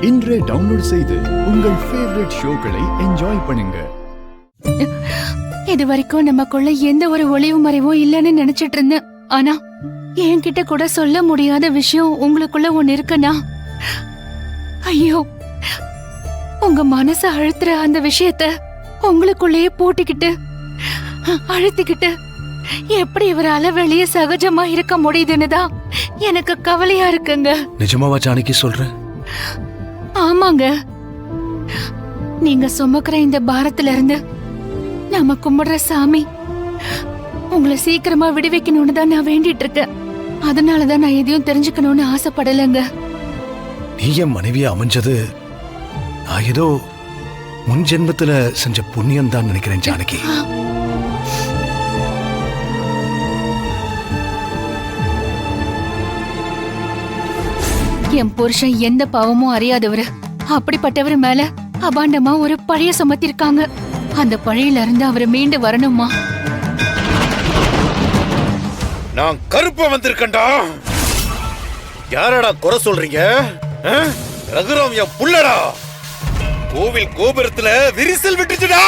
இன்றே டவுன்லோட் செய்து உங்கள் ஃபேவரட் ஷோக்களை என்ஜாய் பண்ணுங்க. இது வரைக்கும் நமக்குள்ள எந்த ஒரு ஒளிவு மறைவும் இல்லைன்னு நினைச்சிட்டு இருந்தேன். ஆனா என்கிட்ட கூட சொல்ல முடியாத விஷயம் உங்களுக்குள்ள ஒண்ணு இருக்குன்னா, ஐயோ, உங்க மனச அழுத்துற அந்த விஷயத்த உங்களுக்குள்ளேயே போட்டுக்கிட்டு அழுத்திக்கிட்டு எப்படி இவரால வெளியே சகஜமா இருக்க முடியுதுன்னுதான் எனக்கு கவலையா இருக்குங்க. நிஜமாவா ஜானகி சொல்ற? ஆமாங்க, நீங்க சுமக்கிற இந்த பாரத்துல இருந்து நாம கும்பிடுற சாமி உங்களை சீக்கிரமா விடுவிக்கணும்னு தான் நான் வேண்டிட்டு இருக்கேன். அதனாலதான் நான் எதையும் தெரிஞ்சுக்கணும்னு ஆசைப்படலைங்க. நீ என் மனைவியா அமைஞ்சது நான் ஏதோ முன் ஜென்மத்துல செஞ்ச புண்ணியம் தான் நினைக்கிறேன் ஜானகி. என் புருஷன் எந்த பாவமும் அறியாதவரு. அப்படிப்பட்டவர் மேல அபாண்டமா ஒரு பழைய சுமத்திருக்காங்க. அந்த பழையில இருந்து அவரை மீண்டு வரணுமா? நான் கருப்ப வந்திருக்கேன்டா. யாரடா குறை சொல்றீங்க? ரகுராம் என் புள்ளடா. கோவில் கோபுரத்துல விரிசல் விட்டுச்சுடா.